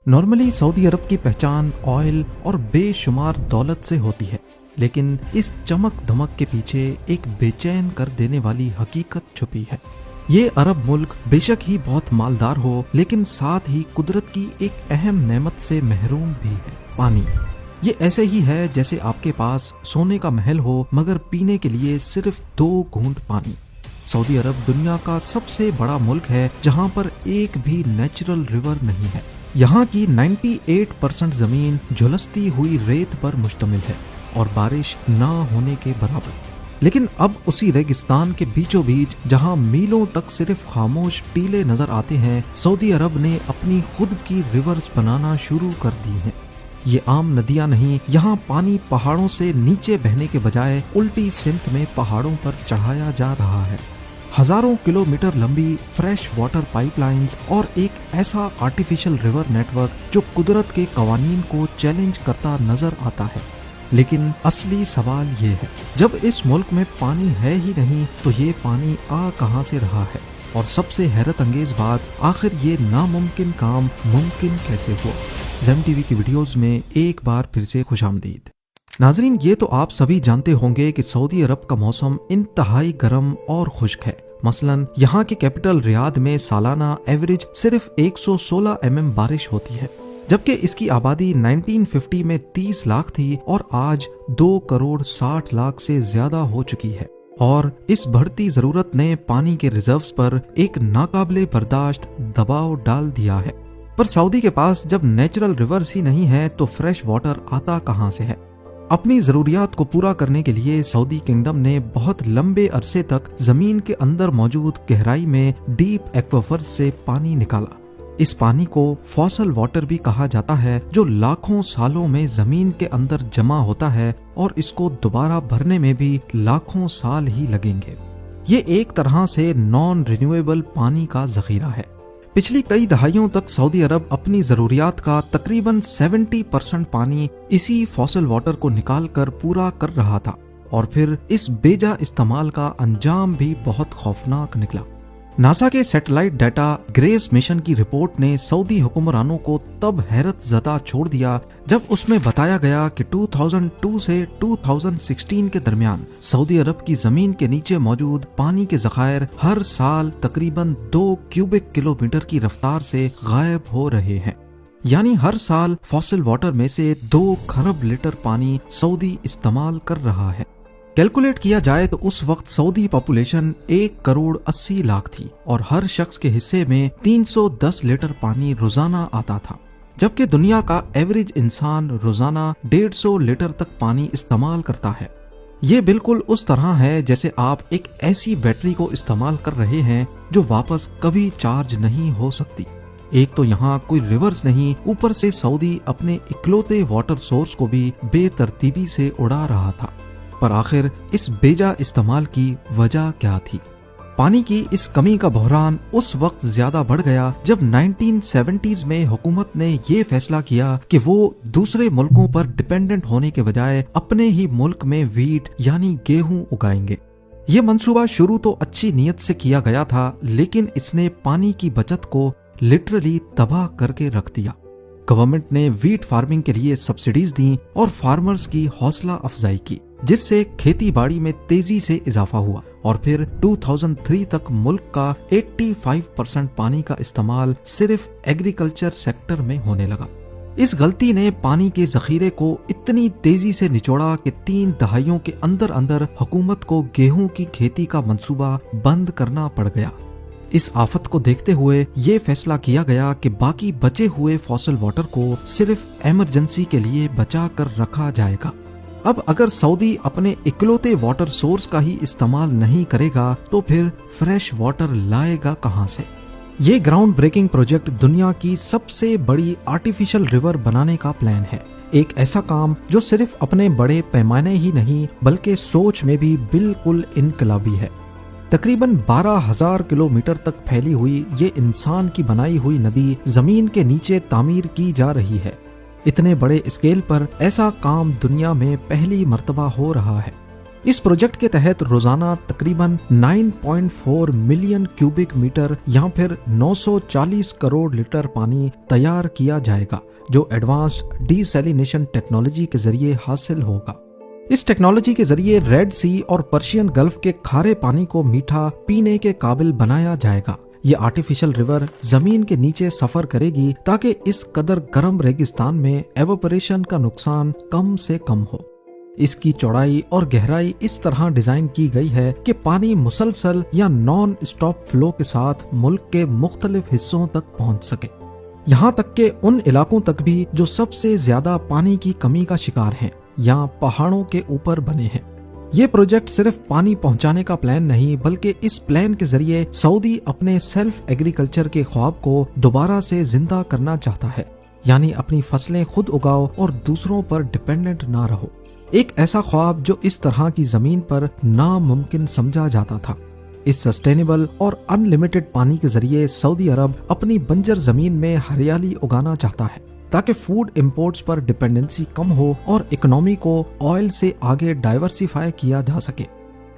Normally سعودی عرب کی پہچان oil اور بے شمار دولت سے ہوتی ہے، لیکن اس چمک دمک کے پیچھے ایک بے چین کر دینے والی حقیقت چھپی ہے۔ یہ عرب ملک بے شک ہی بہت مالدار ہو، لیکن ساتھ ہی قدرت کی ایک اہم نعمت سے محروم بھی ہے، پانی۔ یہ ایسے ہی ہے جیسے آپ کے پاس سونے کا محل ہو مگر پینے کے لیے صرف 2 گھونٹ پانی۔ سعودی عرب دنیا کا سب سے بڑا ملک ہے جہاں پر ایک بھی نیچرل ریور نہیں ہے۔ یہاں کی 98% زمین جھلستی ہوئی ریت پر مشتمل ہے اور بارش نہ ہونے کے برابر۔ لیکن اب اسی ریگستان کے بیچوں بیچ جہاں میلوں تک صرف خاموش ٹیلے نظر آتے ہیں، سعودی عرب نے اپنی خود کی ریورز بنانا شروع کر دی ہیں۔ یہ عام ندیاں نہیں، یہاں پانی پہاڑوں سے نیچے بہنے کے بجائے الٹی سمت میں پہاڑوں پر چڑھایا جا رہا ہے۔ ہزاروں کلومیٹر لمبی فریش واٹر پائپ لائنز اور ایک ایسا آرٹیفیشل ریور نیٹ ورک جو قدرت کے قوانین کو چیلنج کرتا نظر آتا ہے۔ لیکن اصلی سوال یہ ہے، جب اس ملک میں پانی ہے ہی نہیں تو یہ پانی آ کہاں سے رہا ہے؟ اور سب سے حیرت انگیز بات، آخر یہ ناممکن کام ممکن کیسے ہوا؟ زیم ٹی وی کی ویڈیوز میں ایک بار پھر سے خوش آمدید۔ ناظرین، یہ تو آپ سبھی جانتے ہوں گے کہ سعودی عرب کا موسم انتہائی گرم اور خشک ہے۔ مثلاً یہاں کے کیپٹل ریاض میں سالانہ ایوریج صرف 116 mm بارش ہوتی ہے، جبکہ اس کی آبادی 1950 میں 30 لاکھ تھی اور آج 2 کروڑ 60 لاکھ سے زیادہ ہو چکی ہے۔ اور اس بڑھتی ضرورت نے پانی کے ریزروز پر ایک ناقابل برداشت دباؤ ڈال دیا ہے۔ پر سعودی کے پاس جب نیچرل ریورز ہی نہیں ہے تو فریش واٹر آتا کہاں سے ہے؟ اپنی ضروریات کو پورا کرنے کے لیے سعودی کنگڈم نے بہت لمبے عرصے تک زمین کے اندر موجود گہرائی میں ڈیپ ایکویفرز سے پانی نکالا۔ اس پانی کو فاسل واٹر بھی کہا جاتا ہے، جو لاکھوں سالوں میں زمین کے اندر جمع ہوتا ہے اور اس کو دوبارہ بھرنے میں بھی لاکھوں سال ہی لگیں گے۔ یہ ایک طرح سے نان رینیویبل پانی کا ذخیرہ ہے۔ پچھلی کئی دہائیوں تک سعودی عرب اپنی ضروریات کا تقریباً 70% پانی اسی فاسل واٹر کو نکال کر پورا کر رہا تھا، اور پھر اس بیجا استعمال کا انجام بھی بہت خوفناک نکلا۔ ناسا کے سیٹلائٹ ڈیٹا گریس مشن کی رپورٹ نے سعودی حکمرانوں کو تب حیرت زدہ چھوڑ دیا جب اس میں بتایا گیا کہ 2002 سے 2016 کے درمیان سعودی عرب کی زمین کے نیچے موجود پانی کے ذخائر ہر سال تقریباً 2 کیوبک کلومیٹر کی رفتار سے غائب ہو رہے ہیں۔ یعنی ہر سال فاسل واٹر میں سے 2 کھرب لیٹر پانی سعودی استعمال کر رہا ہے۔ کیلکولیٹ کیا جائے تو اس وقت سعودی پاپولیشن 1 کروڑ 80 لاکھ تھی اور ہر شخص کے حصے میں 310 لیٹر پانی روزانہ آتا تھا، جبکہ دنیا کا ایوریج انسان روزانہ 150 لیٹر تک پانی استعمال کرتا ہے۔ یہ بالکل اس طرح ہے جیسے آپ ایک ایسی بیٹری کو استعمال کر رہے ہیں جو واپس کبھی چارج نہیں ہو سکتی۔ ایک تو یہاں کوئی ریورز نہیں، اوپر سے سعودی اپنے اکلوتے واٹر سورس کو بھی بے ترتیبی سے اڑا رہا تھا۔ پر آخر اس بیجا استعمال کی وجہ کیا تھی؟ پانی کی اس کمی کا بحران اس وقت زیادہ بڑھ گیا جب 1970s میں حکومت نے یہ فیصلہ کیا کہ وہ دوسرے ملکوں پر ڈیپینڈنٹ ہونے کے بجائے اپنے ہی ملک میں ویٹ یعنی گیہوں اگائیں گے۔ یہ منصوبہ شروع تو اچھی نیت سے کیا گیا تھا، لیکن اس نے پانی کی بچت کو لٹرلی تباہ کر کے رکھ دیا۔ گورنمنٹ نے ویٹ فارمنگ کے لیے سبسڈیز دیں اور فارمرز کی حوصلہ افزائی کی، جس سے کھیتی باڑی میں تیزی سے اضافہ ہوا، اور پھر 2003 تک ملک کا 85% پانی کا استعمال صرف ایگریکلچر سیکٹر میں ہونے لگا۔ اس غلطی نے پانی کے ذخیرے کو اتنی تیزی سے نچوڑا کہ 3 دہائیوں کے اندر اندر حکومت کو گیہوں کی کھیتی کا منصوبہ بند کرنا پڑ گیا۔ اس آفت کو دیکھتے ہوئے یہ فیصلہ کیا گیا کہ باقی بچے ہوئے فاسل واٹر کو صرف ایمرجنسی کے لیے بچا کر رکھا جائے گا۔ اب اگر سعودی اپنے اکلوتے واٹر سورس کا ہی استعمال نہیں کرے گا تو پھر فریش واٹر لائے گا کہاں سے؟ یہ گراؤنڈ بریکنگ پروجیکٹ دنیا کی سب سے بڑی آرٹیفیشل ریور بنانے کا پلان ہے۔ ایک ایسا کام جو صرف اپنے بڑے پیمانے ہی نہیں بلکہ سوچ میں بھی بالکل انقلابی ہے۔ تقریباً 12,000 کلومیٹر تک پھیلی ہوئی یہ انسان کی بنائی ہوئی ندی زمین کے نیچے تعمیر کی جا رہی ہے۔ اتنے بڑے اسکیل پر ایسا کام دنیا میں پہلی مرتبہ ہو رہا ہے۔ اس پروجیکٹ کے تحت روزانہ تقریباً 9.4 ملین کیوبک میٹر یا پھر 940 کروڑ لیٹر پانی تیار کیا جائے گا، جو ایڈوانسڈ ڈی سیلینیشن ٹیکنالوجی کے ذریعے حاصل ہوگا۔ اس ٹیکنالوجی کے ذریعے ریڈ سی اور پرشین گلف کے کھارے پانی کو میٹھا پینے کے قابل بنایا جائے گا۔ یہ آرٹیفیشل ریور زمین کے نیچے سفر کرے گی تاکہ اس قدر گرم ریگستان میں ایوپوریشن کا نقصان کم سے کم ہو۔ اس کی چوڑائی اور گہرائی اس طرح ڈیزائن کی گئی ہے کہ پانی مسلسل یا نان اسٹاپ فلو کے ساتھ ملک کے مختلف حصوں تک پہنچ سکے، یہاں تک کہ ان علاقوں تک بھی جو سب سے زیادہ پانی کی کمی کا شکار ہیں یا پہاڑوں کے اوپر بنے ہیں۔ یہ پروجیکٹ صرف پانی پہنچانے کا پلان نہیں، بلکہ اس پلان کے ذریعے سعودی اپنے سیلف ایگریکلچر کے خواب کو دوبارہ سے زندہ کرنا چاہتا ہے، یعنی اپنی فصلیں خود اگاؤ اور دوسروں پر ڈیپینڈنٹ نہ رہو۔ ایک ایسا خواب جو اس طرح کی زمین پر ناممکن سمجھا جاتا تھا۔ اس سسٹینیبل اور ان لمیٹڈ پانی کے ذریعے سعودی عرب اپنی بنجر زمین میں ہریالی اگانا چاہتا ہے تاکہ فوڈ امپورٹس پر ڈیپینڈنسی کم ہو اور اکنامی کو آئل سے آگے ڈائیورسیفائی کیا جا سکے۔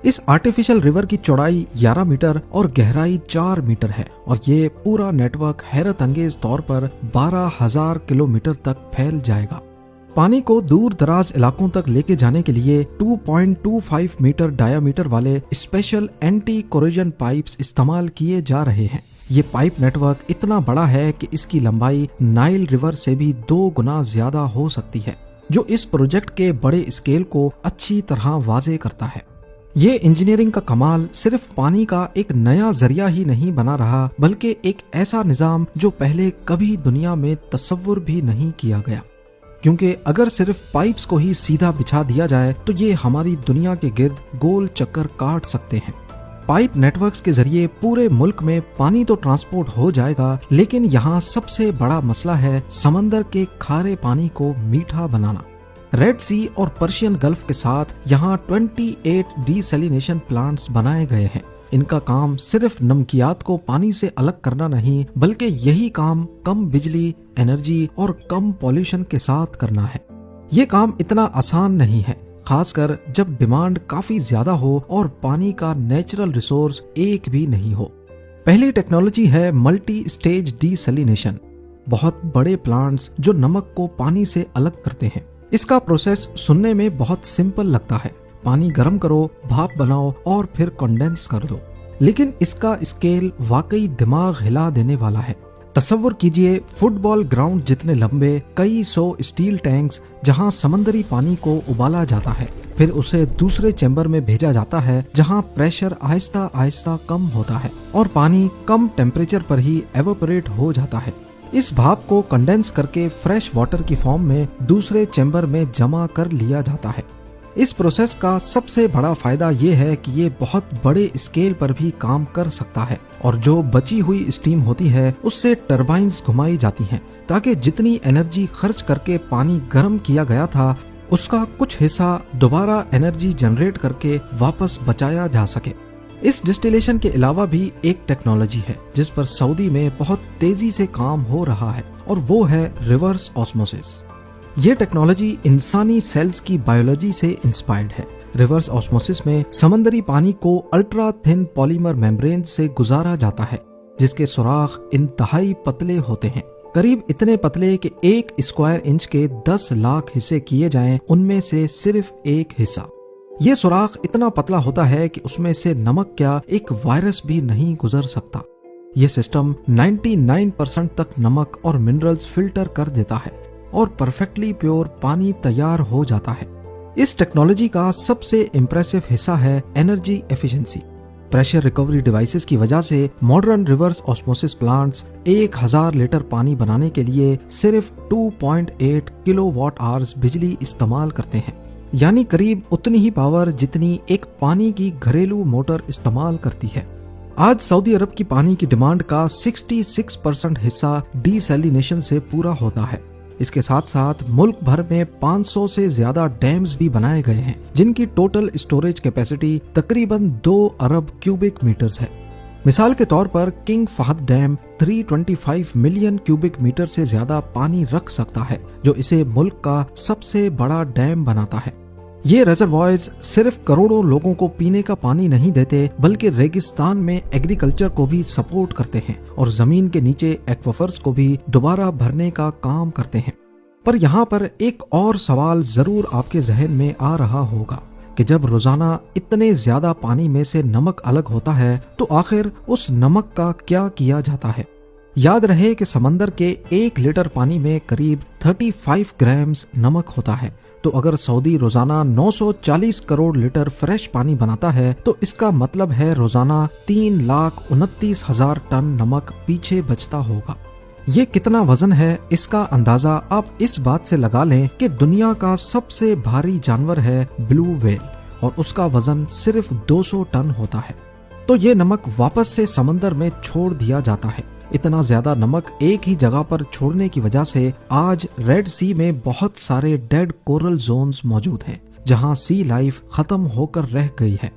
اس آرٹیفیشل ریور کی چوڑائی 11 میٹر اور گہرائی 4 میٹر ہے، اور یہ پورا نیٹ ورک حیرت انگیز طور پر 12,000 کلومیٹر تک پھیل جائے گا۔ پانی کو دور دراز علاقوں تک لے کے جانے کے لیے 2.25 میٹر ڈایا میٹر والے اسپیشل اینٹی کوروژن پائپس استعمال کیے جا رہے ہیں۔ یہ پائپ نیٹ ورک اتنا بڑا ہے کہ اس کی لمبائی نائل ریور سے بھی 2 گنا زیادہ ہو سکتی ہے، جو اس پروجیکٹ کے بڑے اسکیل کو اچھی طرح واضح کرتا ہے۔ یہ انجینئرنگ کا کمال صرف پانی کا ایک نیا ذریعہ ہی نہیں بنا رہا، بلکہ ایک ایسا نظام جو پہلے کبھی دنیا میں تصور بھی نہیں کیا گیا، کیونکہ اگر صرف پائپس کو ہی سیدھا بچھا دیا جائے تو یہ ہماری دنیا کے گرد گول چکر کاٹ سکتے ہیں۔ پائپ نیٹ ورکس کے ذریعے پورے ملک میں پانی تو ٹرانسپورٹ ہو جائے گا، لیکن یہاں سب سے بڑا مسئلہ ہے سمندر کے کھارے پانی کو میٹھا بنانا۔ ریڈ سی اور پرشین گلف کے ساتھ یہاں 28 ڈی سیلینیشن پلانٹس بنائے گئے ہیں۔ ان کا کام صرف نمکیات کو پانی سے الگ کرنا نہیں، بلکہ یہی کام کم بجلی، انرجی اور کم پولیوشن کے ساتھ کرنا ہے۔ یہ کام اتنا آسان نہیں ہے، خاص کر جب ڈیمانڈ کافی زیادہ ہو اور پانی کا نیچرل ریسورس ایک بھی نہیں ہو۔ پہلی ٹیکنالوجی ہے ملٹی سٹیج ڈی سیلینیشن، بہت بڑے پلانٹس جو نمک کو پانی سے الگ کرتے ہیں۔ اس کا پروسیس سننے میں بہت سمپل لگتا ہے، پانی گرم کرو، بھاپ بناؤ اور پھر کنڈینس کر دو، لیکن اس کا اسکیل واقعی دماغ ہلا دینے والا ہے۔ تصور کیجئے فٹ بال گراؤنڈ جتنے لمبے کئی 100 اسٹیل ٹینکس جہاں سمندری پانی کو ابالا جاتا ہے، پھر اسے دوسرے چیمبر میں بھیجا جاتا ہے جہاں پریشر آہستہ آہستہ کم ہوتا ہے اور پانی کم ٹیمپریچر پر ہی ایوپوریٹ ہو جاتا ہے۔ اس بھاپ کو کنڈینس کر کے فریش واٹر کی فارم میں دوسرے چیمبر میں جمع کر لیا جاتا ہے۔ اس پروسیس کا سب سے بڑا فائدہ یہ ہے کہ یہ بہت بڑے اسکیل پر بھی کام کر سکتا ہے، اور جو بچی ہوئی اسٹیم ہوتی ہے اس سے ٹربائنز گھمائی جاتی ہیں تاکہ جتنی انرجی خرچ کر کے پانی گرم کیا گیا تھا اس کا کچھ حصہ دوبارہ انرجی جنریٹ کر کے واپس بچایا جا سکے۔ اس ڈسٹیلیشن کے علاوہ بھی ایک ٹیکنالوجی ہے جس پر سعودی میں بہت تیزی سے کام ہو رہا ہے، اور وہ ہے ریورس آسموسس۔ یہ ٹیکنالوجی انسانی سیلز کی بایولوجی سے انسپائرڈ ہے۔ ریورس آسموسس میں سمندری پانی کو الٹرا تھن پولیمر میمبرین سے گزارا جاتا ہے، جس کے سوراخ انتہائی پتلے ہوتے ہیں، قریب اتنے پتلے کہ 1 اسکوائر انچ کے 10 لاکھ حصے کیے جائیں ان میں سے صرف 1 حصہ۔ یہ سوراخ اتنا پتلا ہوتا ہے کہ اس میں سے نمک کیا ایک وائرس بھی نہیں گزر سکتا۔ یہ سسٹم 99% تک نمک اور منرلز فلٹر کر دیتا ہے اور پرفیکٹلی پیور پانی تیار ہو جاتا ہے۔ اس ٹیکنالوجی کا سب سے امپریسو حصہ ہے energy efficiency. Pressure recovery devices کی وجہ سے modern reverse osmosis plants 1000 litre پانی بنانے کے لیے صرف 2.8 کلو واٹ آورز بجلی استعمال کرتے ہیں، یعنی قریب اتنی ہی پاور جتنی ایک پانی کی گھریلو موٹر استعمال کرتی ہے۔ آج سعودی عرب کی پانی کی ڈیمانڈ کا 66% حصہ ڈی سیلینیشن سے پورا ہوتا ہے۔ اس کے ساتھ ساتھ ملک بھر میں 500 سے زیادہ ڈیمز بھی بنائے گئے ہیں جن کی ٹوٹل اسٹوریج کیپیسٹی تقریباً 2 ارب کیوبک میٹرز ہے۔ مثال کے طور پر king Fahd dam 325 million cubic metre سے زیادہ پانی رکھ سکتا ہے، جو اسے ملک کا سب سے بڑا ڈیم بناتا ہے۔ یہ ریزروائرز صرف کروڑوں لوگوں کو پینے کا پانی نہیں دیتے بلکہ ریگستان میں ایگریکلچر کو بھی سپورٹ کرتے ہیں اور زمین کے نیچے ایکویفرز کو بھی دوبارہ بھرنے کا کام کرتے ہیں۔ پر یہاں پر ایک اور سوال ضرور آپ کے ذہن میں آ رہا ہوگا کہ جب روزانہ اتنے زیادہ پانی میں سے نمک الگ ہوتا ہے تو آخر اس نمک کا کیا کیا جاتا ہے؟ یاد رہے کہ سمندر کے 1 لیٹر پانی میں قریب 35 گرامز نمک ہوتا ہے، تو اگر سعودی روزانہ 940 کروڑ لیٹر فریش پانی بناتا ہے تو اس کا مطلب ہے روزانہ 3,29,000 ٹن نمک پیچھے بچتا ہوگا۔ یہ کتنا وزن ہے اس کا اندازہ آپ اس بات سے لگا لیں کہ دنیا کا سب سے بھاری جانور ہے بلو ویل اور اس کا وزن صرف 200 ٹن ہوتا ہے۔ تو یہ نمک واپس سے سمندر میں چھوڑ دیا جاتا ہے۔ اتنا زیادہ نمک ایک ہی جگہ پر چھوڑنے کی وجہ سے آج ریڈ سی میں بہت سارے ڈیڈ کورل زونز موجود ہیں جہاں سی لائف ختم ہو کر رہ گئی ہے۔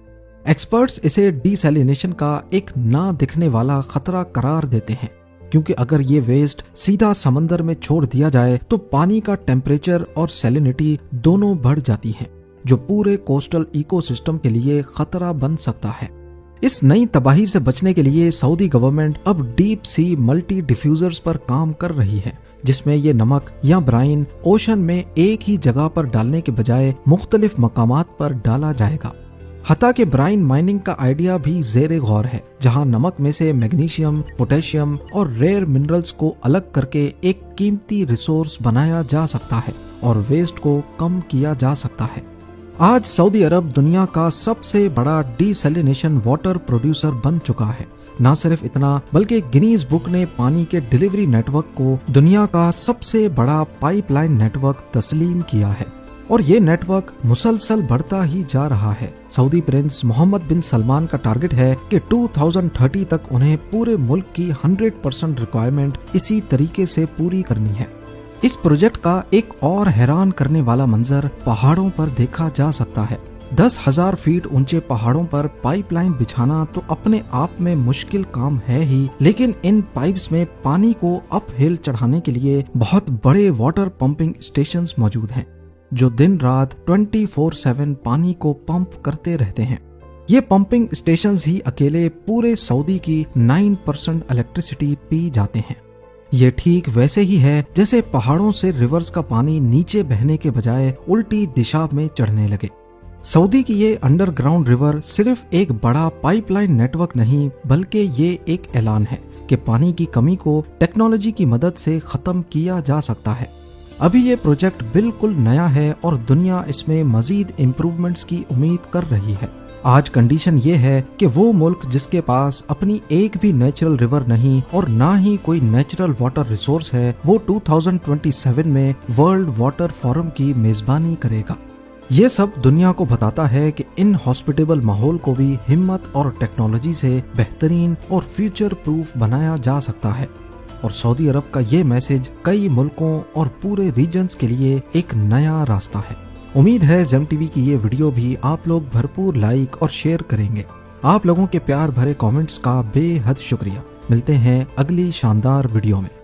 ایکسپرٹس اسے ڈی سیلینیشن کا ایک نہ دکھنے والا خطرہ قرار دیتے ہیں، کیونکہ اگر یہ ویسٹ سیدھا سمندر میں چھوڑ دیا جائے تو پانی کا ٹیمپریچر اور سیلینٹی دونوں بڑھ جاتی ہیں، جو پورے کوسٹل ایکو سسٹم کے لیے خطرہ بن سکتا ہے۔ اس نئی تباہی سے بچنے کے لیے سعودی گورنمنٹ اب ڈیپ سی ملٹی ڈیفیوزرز پر کام کر رہی ہے، جس میں یہ نمک یا برائن اوشن میں ایک ہی جگہ پر ڈالنے کے بجائے مختلف مقامات پر ڈالا جائے گا۔ حتیٰ کہ برائن مائننگ کا آئیڈیا بھی زیر غور ہے، جہاں نمک میں سے میگنیشیم، پوٹیشیم اور ریئر منرلز کو الگ کر کے ایک قیمتی ریسورس بنایا جا سکتا ہے اور ویسٹ کو کم کیا جا سکتا ہے۔ آج سعودی عرب دنیا کا سب سے بڑا ڈی سیلینیشن واٹر پروڈیوسر بن چکا ہے۔ نہ صرف اتنا بلکہ گنیز بک نے پانی کے ڈیلیوری نیٹ ورک کو دنیا کا سب سے بڑا پائپ لائن نیٹ ورک تسلیم کیا ہے، اور یہ نیٹ ورک مسلسل بڑھتا ہی جا رہا ہے۔ سعودی پرنس محمد بن سلمان کا ٹارگٹ ہے کہ 2030 تک انہیں پورے ملک کی 100% ریکوائرمنٹ اسی طریقے سے پوری کرنی ہے۔ اس پروجیکٹ کا ایک اور حیران کرنے والا منظر پہاڑوں پر دیکھا جا سکتا ہے۔ 10,000 فیٹ اونچے پہاڑوں پر پائپ لائن بچھانا تو اپنے آپ میں مشکل کام ہے ہی، لیکن ان پائپس میں پانی کو اپ ہل چڑھانے کے لیے بہت بڑے واٹر پمپنگ اسٹیشنز موجود ہیں جو دن رات 24/7 پانی کو پمپ کرتے رہتے ہیں۔ یہ پمپنگ اسٹیشنز ہی اکیلے پورے سعودی کی 9% الیکٹریسٹی پی جاتے ہیں۔ یہ ٹھیک ویسے ہی ہے جیسے پہاڑوں سے ریورز کا پانی نیچے بہنے کے بجائے الٹی دشا میں چڑھنے لگے۔ سعودی کی یہ انڈر گراؤنڈ ریور صرف ایک بڑا پائپ لائن نیٹ ورک نہیں بلکہ یہ ایک اعلان ہے کہ پانی کی کمی کو ٹیکنالوجی کی مدد سے ختم کیا جا سکتا ہے۔ ابھی یہ پروجیکٹ بالکل نیا ہے اور دنیا اس میں مزید امپروومنٹس کی امید کر رہی ہے۔ آج کنڈیشن یہ ہے کہ وہ ملک جس کے پاس اپنی ایک بھی نیچرل ریور نہیں اور نہ ہی کوئی نیچرل واٹر ریسورس ہے، وہ 2027 میں ورلڈ واٹر فورم کی میزبانی کرے گا۔ یہ سب دنیا کو بتاتا ہے کہ ان ہاسپٹیبل ماحول کو بھی ہمت اور ٹیکنالوجی سے بہترین اور فیوچر پروف بنایا جا سکتا ہے، اور سعودی عرب کا یہ میسج کئی ملکوں اور پورے ریجنز کے لیے ایک نیا راستہ ہے۔ امید ہے زیم ٹی وی کی یہ ویڈیو بھی آپ لوگ بھرپور لائک اور شیئر کریں گے۔ آپ لوگوں کے پیار بھرے کامنٹس کا بے حد شکریہ۔ ملتے ہیں اگلی شاندار ویڈیو میں۔